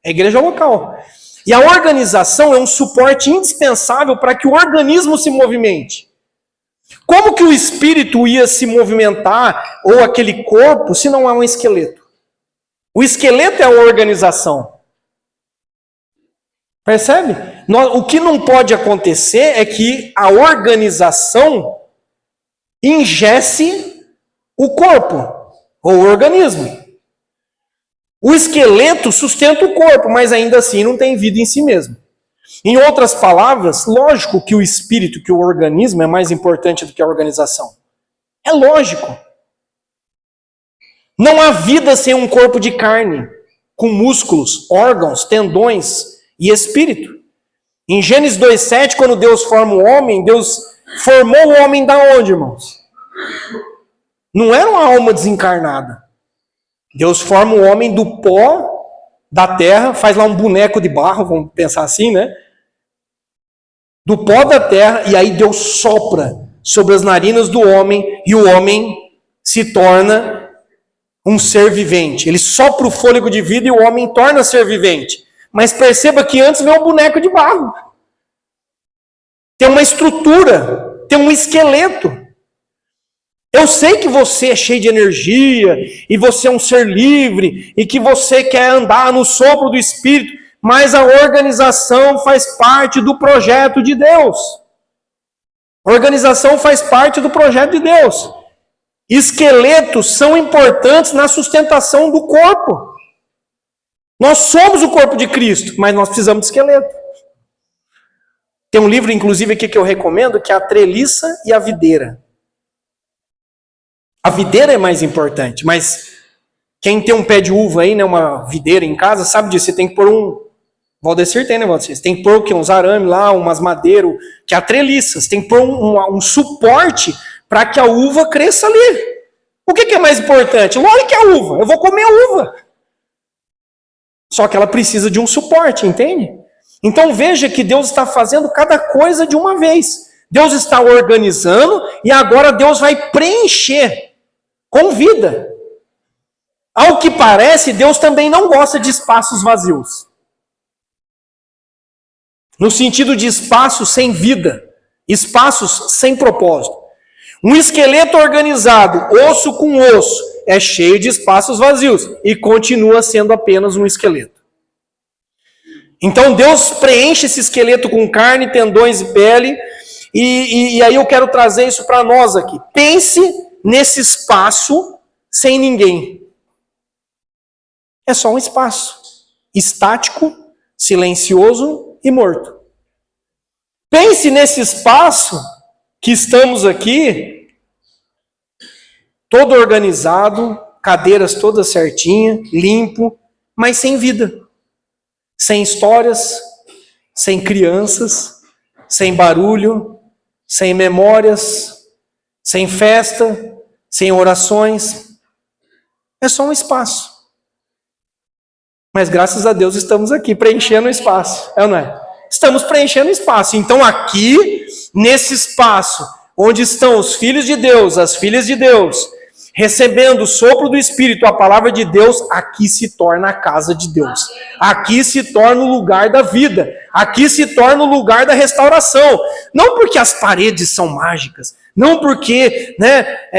É a igreja local. E a organização é um suporte indispensável para que o organismo se movimente. Como que o espírito ia se movimentar, ou aquele corpo, se não há um esqueleto? O esqueleto é a organização. Percebe? O que não pode acontecer é que a organização ingesse o corpo, ou o organismo. O esqueleto sustenta o corpo, mas ainda assim não tem vida em si mesmo. Em outras palavras, lógico que o espírito, que o organismo é mais importante do que a organização. É lógico. Não há vida sem um corpo de carne, com músculos, órgãos, tendões e espírito. Em Gênesis 2:7, quando Deus forma o homem, Deus formou o homem da onde, irmãos? Não era uma alma desencarnada. Deus forma o homem do pó da terra, faz lá um boneco de barro, vamos pensar assim, né? Do pó da terra, e aí Deus sopra sobre as narinas do homem, e o homem se torna um ser vivente. Ele sopra o fôlego de vida e o homem torna ser vivente. Mas perceba que antes vem um boneco de barro. Tem uma estrutura, tem um esqueleto. Eu sei que você é cheio de energia, e você é um ser livre, e que você quer andar no sopro do Espírito, mas a organização faz parte do projeto de Deus. A organização faz parte do projeto de Deus. Esqueletos são importantes na sustentação do corpo. Nós somos o corpo de Cristo, mas nós precisamos de esqueleto. Tem um livro, inclusive, aqui que eu recomendo, que é A Treliça e a Videira. A videira é mais importante, mas quem tem um pé de uva aí, né, uma videira em casa, sabe disso. Você tem que pôr Valdecir tem, né, Valdecir? Você tem que pôr o quê? Uns arame lá, umas madeiras, que é a treliça. Você tem que pôr um suporte para que a uva cresça ali. O que é mais importante? Lógico que é a uva. Eu vou comer a uva. Só que ela precisa de um suporte, entende? Então veja que Deus está fazendo cada coisa de uma vez. Deus está organizando e agora Deus vai preencher com vida. Ao que parece, Deus também não gosta de espaços vazios. No sentido de espaços sem vida, espaços sem propósito. Um esqueleto organizado, osso com osso, é cheio de espaços vazios e continua sendo apenas um esqueleto. Então Deus preenche esse esqueleto com carne, tendões e pele, e aí eu quero trazer isso para nós aqui. Pense nesse espaço sem ninguém. É só um espaço estático, silencioso e morto. Pense nesse espaço que estamos aqui, todo organizado, cadeiras todas certinhas, limpo, mas sem vida. Sem histórias, sem crianças, sem barulho, sem memórias, sem festa, sem orações. É só um espaço. Mas graças a Deus estamos aqui preenchendo o espaço, é ou não é? Estamos preenchendo o espaço. Então aqui, nesse espaço, onde estão os filhos de Deus, as filhas de Deus, recebendo o sopro do Espírito, a palavra de Deus, aqui se torna a casa de Deus. Aqui se torna o lugar da vida. Aqui se torna o lugar da restauração. Não porque as paredes são mágicas, não porque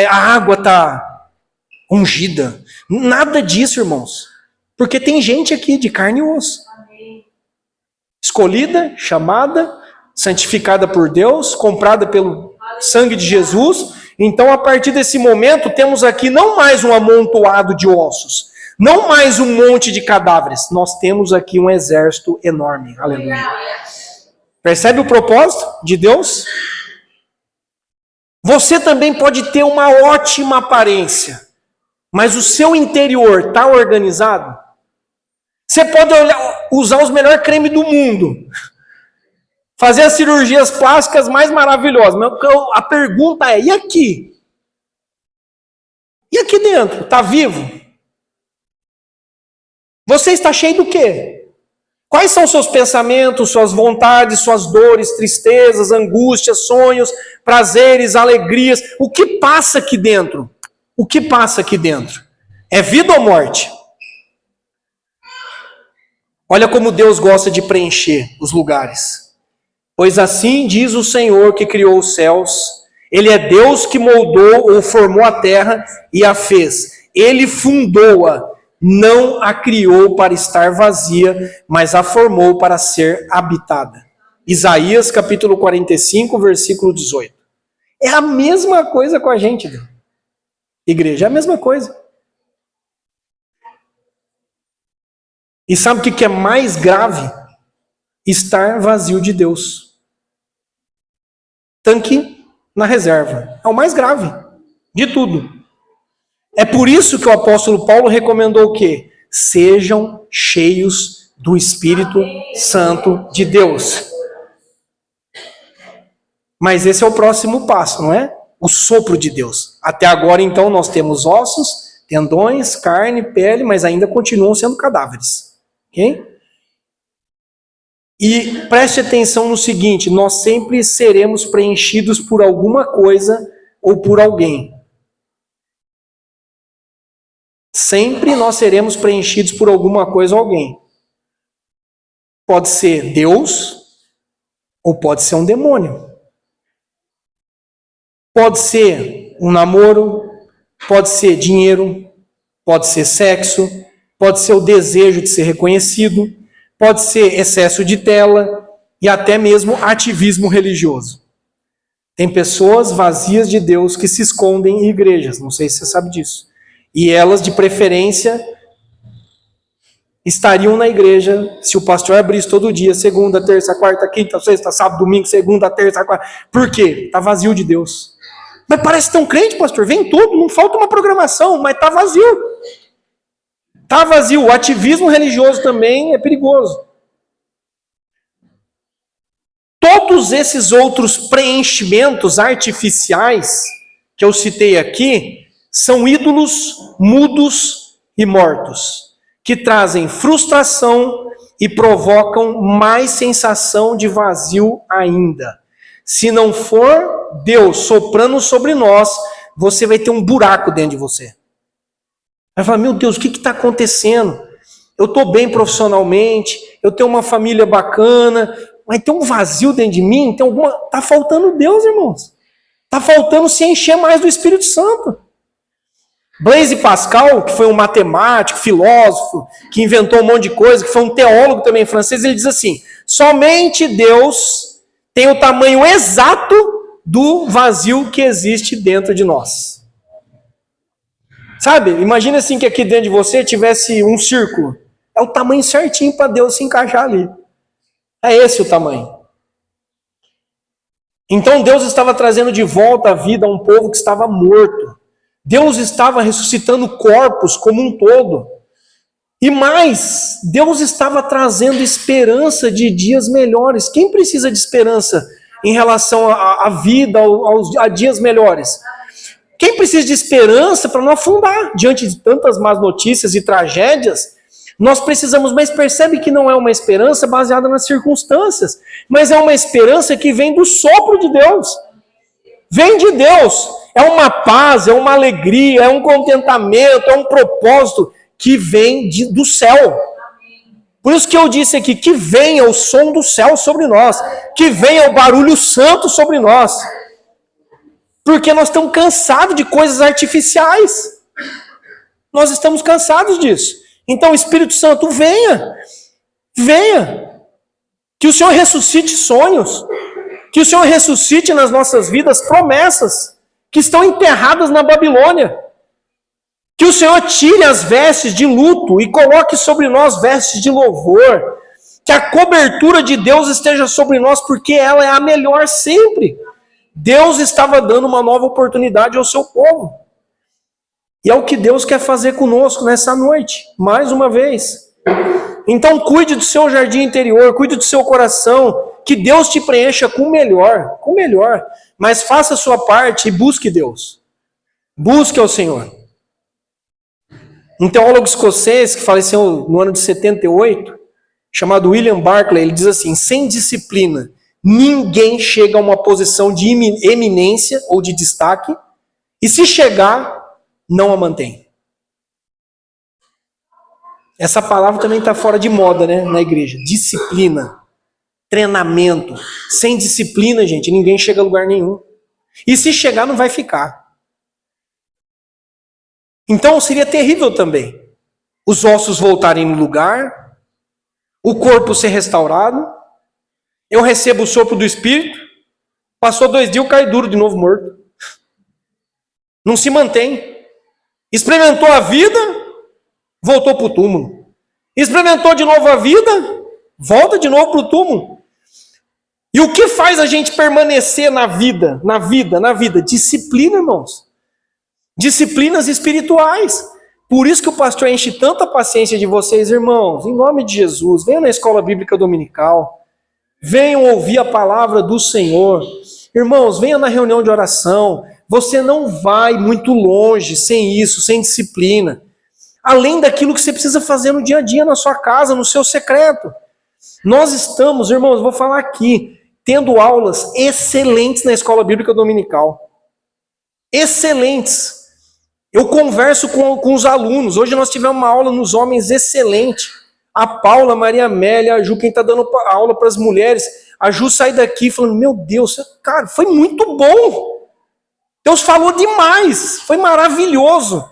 a água está ungida. Nada disso, irmãos. Porque tem gente aqui de carne e osso. Escolhida, chamada, santificada por Deus, comprada pelo sangue de Jesus. Então, a partir desse momento, temos aqui não mais um amontoado de ossos, não mais um monte de cadáveres. Nós temos aqui um exército enorme. Aleluia. Percebe o propósito de Deus? Você também pode ter uma ótima aparência, mas o seu interior está organizado? Você pode usar os melhores cremes do mundo, fazer as cirurgias plásticas mais maravilhosas. Mas a pergunta é, e aqui? E aqui dentro? Está vivo? Você está cheio do quê? Quais são seus pensamentos, suas vontades, suas dores, tristezas, angústias, sonhos, prazeres, alegrias? O que passa aqui dentro? O que passa aqui dentro? É vida ou morte? Olha como Deus gosta de preencher os lugares. Pois assim diz o Senhor que criou os céus. Ele é Deus que moldou ou formou a terra e a fez. Ele fundou-a, não a criou para estar vazia, mas a formou para ser habitada. Isaías capítulo 45, versículo 18. É a mesma coisa com a gente, igreja, é a mesma coisa. E sabe o que é mais grave? Estar vazio de Deus. Tanque na reserva. É o mais grave de tudo. É por isso que o apóstolo Paulo recomendou o quê? Sejam cheios do Espírito Santo de Deus. Mas esse é o próximo passo, não é? O sopro de Deus. Até agora, então, nós temos ossos, tendões, carne, pele, mas ainda continuam sendo cadáveres. Ok? E preste atenção no seguinte, nós sempre seremos preenchidos por alguma coisa ou por alguém. Sempre nós seremos preenchidos por alguma coisa ou alguém. Pode ser Deus ou pode ser um demônio. Pode ser um namoro, pode ser dinheiro, pode ser sexo, pode ser o desejo de ser reconhecido, pode ser excesso de tela e até mesmo ativismo religioso. Tem pessoas vazias de Deus que se escondem em igrejas, não sei se você sabe disso. E elas, de preferência, estariam na igreja se o pastor abrisse todo dia, segunda, terça, quarta, quinta, sexta, sábado, domingo, segunda, terça, quarta. Por quê? Está vazio de Deus. Mas parece tão crente, pastor, vem tudo, não falta uma programação, mas está vazio. Está vazio. O ativismo religioso também é perigoso. Todos esses outros preenchimentos artificiais que eu citei aqui são ídolos mudos e mortos, que trazem frustração e provocam mais sensação de vazio ainda. Se não for Deus soprando sobre nós, você vai ter um buraco dentro de você. Vai falar, meu Deus, o que está acontecendo? Eu estou bem profissionalmente, eu tenho uma família bacana, mas tem um vazio dentro de mim, está faltando Deus, irmãos. Está faltando se encher mais do Espírito Santo. Blaise Pascal, que foi um matemático, filósofo, que inventou um monte de coisa, que foi um teólogo também francês, ele diz assim, somente Deus tem o tamanho exato do vazio que existe dentro de nós. Sabe, imagina assim que aqui dentro de você tivesse um círculo. É o tamanho certinho para Deus se encaixar ali. É esse o tamanho. Então Deus estava trazendo de volta à vida um povo que estava morto. Deus estava ressuscitando corpos como um todo. E mais, Deus estava trazendo esperança de dias melhores. Quem precisa de esperança em relação à vida, a dias melhores. Quem precisa de esperança para não afundar diante de tantas más notícias e tragédias, nós precisamos, mas percebe que não é uma esperança baseada nas circunstâncias, mas é uma esperança que vem do sopro de Deus. Vem de Deus. É uma paz, é uma alegria, é um contentamento, é um propósito que vem do céu. Por isso que eu disse aqui, que venha o som do céu sobre nós, que venha o barulho santo sobre nós. Porque nós estamos cansados de coisas artificiais. Nós estamos cansados disso. Então, o Espírito Santo, venha. Venha. Que o Senhor ressuscite sonhos. Que o Senhor ressuscite nas nossas vidas promessas que estão enterradas na Babilônia. Que o Senhor tire as vestes de luto e coloque sobre nós vestes de louvor. Que a cobertura de Deus esteja sobre nós, porque ela é a melhor sempre. Deus estava dando uma nova oportunidade ao seu povo. E é o que Deus quer fazer conosco nessa noite, mais uma vez. Então cuide do seu jardim interior, cuide do seu coração, que Deus te preencha com o melhor, mas faça a sua parte e busque Deus. Busque ao Senhor. Um teólogo escocês que faleceu no ano de 78, chamado William Barclay, ele diz assim: sem disciplina, ninguém chega a uma posição de eminência ou de destaque, e se chegar, não a mantém. Essa palavra também está fora de moda, né, na igreja. Disciplina, treinamento. Sem disciplina, gente, ninguém chega a lugar nenhum. E se chegar, não vai ficar. Então seria terrível também os ossos voltarem no lugar, o corpo ser restaurado, eu recebo o sopro do Espírito, passou 2 dias, eu caio duro de novo morto. Não se mantém. Experimentou a vida, voltou para o túmulo. Experimentou de novo a vida, volta de novo para o túmulo. E o que faz a gente permanecer na vida? Disciplina, irmãos. Disciplinas espirituais. Por isso que o pastor enche tanta paciência de vocês, irmãos. Em nome de Jesus, venham na escola bíblica dominical. Venham ouvir a palavra do Senhor. Irmãos, venham na reunião de oração. Você não vai muito longe sem isso, sem disciplina. Além daquilo que você precisa fazer no dia a dia, na sua casa, no seu secreto. Nós estamos, irmãos, vou falar aqui, tendo aulas excelentes na escola bíblica dominical. Excelentes. Eu converso com os alunos. Hoje nós tivemos uma aula nos homens excelente. A Paula, a Maria Amélia, a Ju, quem está dando aula para as mulheres. A Ju sai daqui falando, meu Deus, cara, foi muito bom. Deus falou demais, foi maravilhoso.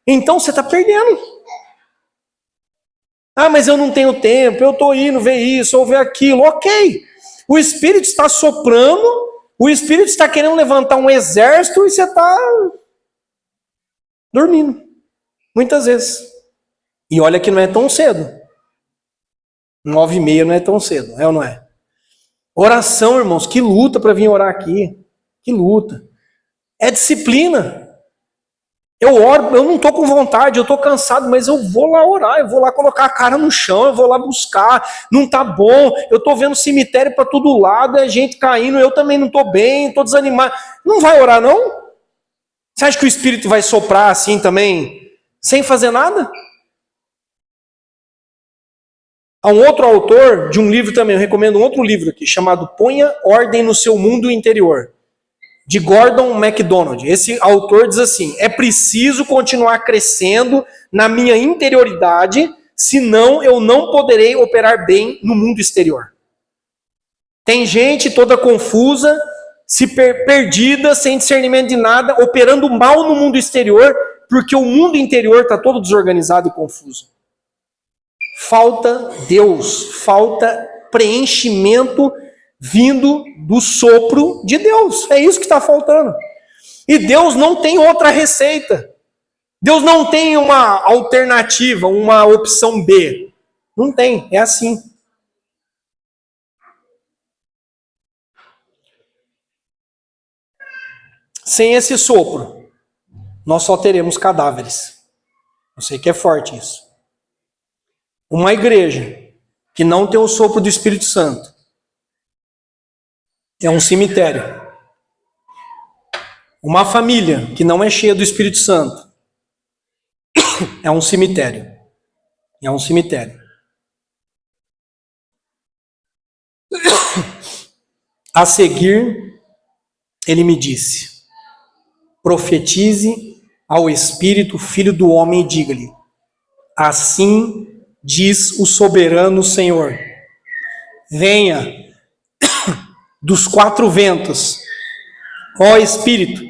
Então você está perdendo. Ah, mas eu não tenho tempo, eu estou indo ver isso ou ver aquilo. Ok, o Espírito está soprando, o Espírito está querendo levantar um exército e você está dormindo. Muitas vezes. E olha que não é tão cedo. 9h30 não é tão cedo, é ou não é? Oração, irmãos, que luta para vir orar aqui. Que luta. É disciplina. Eu oro, eu não estou com vontade, eu estou cansado, mas eu vou lá orar, eu vou lá colocar a cara no chão, eu vou lá buscar, não está bom, eu estou vendo cemitério para todo lado, é gente caindo, eu também não estou bem, estou desanimado. Não vai orar, não? Você acha que o Espírito vai soprar assim também, sem fazer nada? Há um outro autor de um livro também, eu recomendo um outro livro aqui, chamado Ponha Ordem no Seu Mundo Interior, de Gordon MacDonald. Esse autor diz assim: é preciso continuar crescendo na minha interioridade, senão eu não poderei operar bem no mundo exterior. Tem gente toda confusa, perdida, sem discernimento de nada, operando mal no mundo exterior, porque o mundo interior está todo desorganizado e confuso. Falta Deus, falta preenchimento vindo do sopro de Deus. É isso que está faltando. E Deus não tem outra receita. Deus não tem uma alternativa, uma opção B. Não tem, é assim. Sem esse sopro, nós só teremos cadáveres. Eu sei que é forte isso. Uma igreja que não tem o sopro do Espírito Santo é um cemitério. Uma família que não é cheia do Espírito Santo é um cemitério. É um cemitério. A seguir, ele me disse: profetize ao Espírito, filho do homem, e diga-lhe: assim diz o soberano Senhor, venha dos quatro ventos, ó Espírito,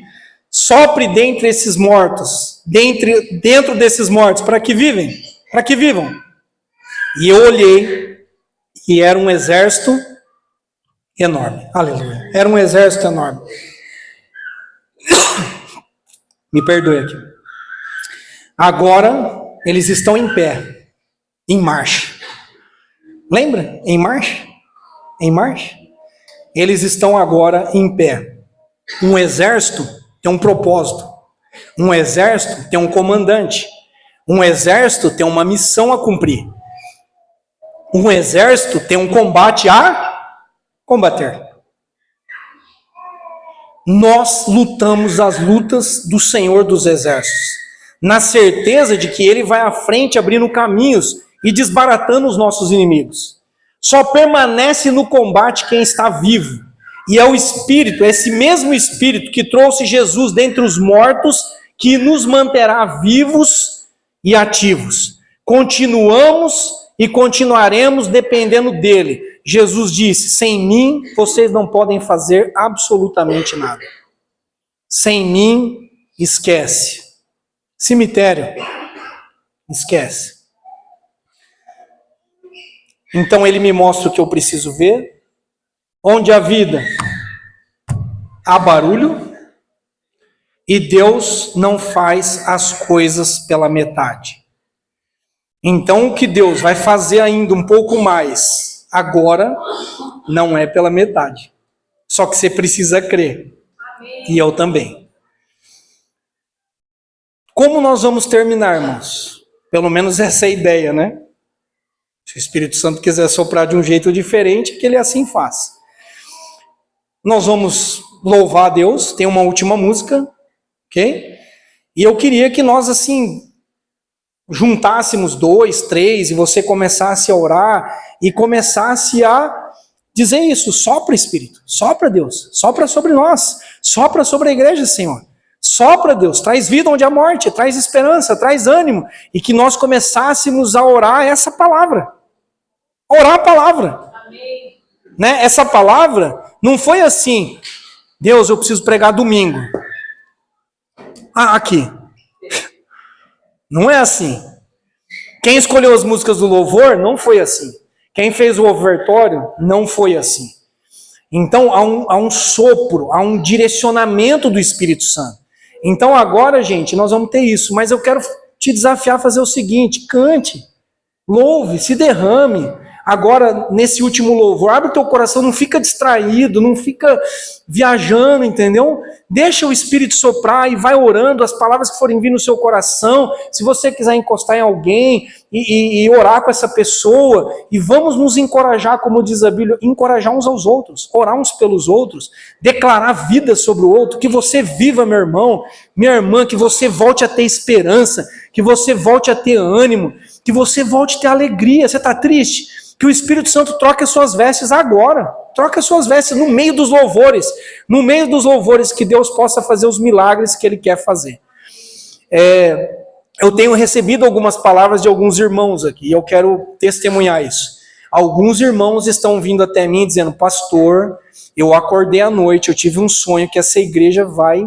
sopre dentre esses mortos, dentro desses mortos, para que vivam. E eu olhei, e era um exército enorme. Aleluia. Era um exército enorme. Me perdoe aqui. Agora, eles estão em pé, em marcha. Lembra? Em marcha? Em marcha? Eles estão agora em pé. Um exército tem um propósito. Um exército tem um comandante. Um exército tem uma missão a cumprir. Um exército tem um combate a combater. Nós lutamos as lutas do Senhor dos Exércitos, na certeza de que Ele vai à frente abrindo caminhos e desbaratando os nossos inimigos. Só permanece no combate quem está vivo. E é o Espírito, esse mesmo Espírito que trouxe Jesus dentre os mortos, que nos manterá vivos e ativos. Continuamos e continuaremos dependendo dele. Jesus disse: sem mim vocês não podem fazer absolutamente nada. Sem mim, esquece. Cemitério, esquece. Então ele me mostra o que eu preciso ver. Onde há vida, há barulho, e Deus não faz as coisas pela metade. Então o que Deus vai fazer ainda um pouco mais agora, não é pela metade. Só que você precisa crer. Amém. E eu também. Como nós vamos terminar, irmãos? Pelo menos essa é a ideia, né? Se o Espírito Santo quiser soprar de um jeito diferente, que ele assim faça. Nós vamos louvar a Deus, tem uma última música, ok? E eu queria que nós, assim, juntássemos 2, 3, e você começasse a orar, e começasse a dizer isso: sopra, Espírito, sopra, Deus, sopra sobre nós, sopra sobre a igreja, Senhor. Sopra, Deus, traz vida onde há morte, traz esperança, traz ânimo, e que nós começássemos a orar essa palavra. Orar a palavra. Amém. Né? Essa palavra não foi assim: Deus, eu preciso pregar domingo. Aqui. Não é assim. Quem escolheu as músicas do louvor não foi assim. Quem fez o ofertório não foi assim. Então há um sopro, há um direcionamento do Espírito Santo. Então agora, gente, nós vamos ter isso. Mas eu quero te desafiar a fazer o seguinte: cante, louve, se derrame. Agora, nesse último louvor, abre o teu coração, não fica distraído, não fica viajando, entendeu? Deixa o Espírito soprar e vai orando as palavras que forem vir no seu coração. Se você quiser encostar em alguém e orar com essa pessoa, e vamos nos encorajar, como diz a Bíblia, encorajar uns aos outros, orar uns pelos outros, declarar vida sobre o outro, que você viva, meu irmão, minha irmã, que você volte a ter esperança, que você volte a ter ânimo, que você volte a ter alegria. Você está triste? Que o Espírito Santo troque as suas vestes agora. Troque as suas vestes no meio dos louvores. No meio dos louvores, que Deus possa fazer os milagres que Ele quer fazer. Eu tenho recebido algumas palavras de alguns irmãos aqui, e eu quero testemunhar isso. Alguns irmãos estão vindo até mim dizendo: pastor, eu acordei à noite, eu tive um sonho que essa igreja vai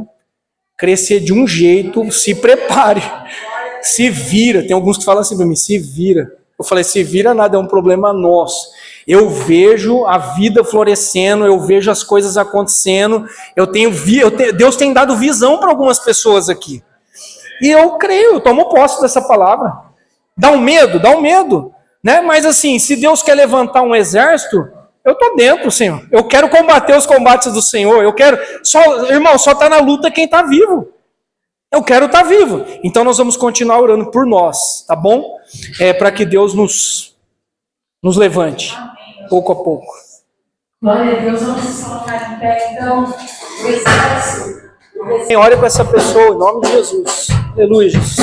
crescer de um jeito, se prepare. Se vira. Tem alguns que falam assim para mim: se vira. Eu falei: se vira nada, é um problema nosso. Eu vejo a vida florescendo, eu vejo as coisas acontecendo, Deus tem dado visão para algumas pessoas aqui. E eu creio, eu tomo posse dessa palavra. Dá um medo, né? Mas assim, se Deus quer levantar um exército, eu estou dentro, Senhor. Eu quero combater os combates do Senhor. Irmão, só está na luta quem está vivo. Eu quero estar vivo. Então nós vamos continuar orando por nós, tá bom? Para que Deus nos levante, pouco a pouco. Glória a Deus, vamos se colocar em pé, então, o exército. Ore com essa pessoa, em nome de Jesus. Aleluia, Jesus.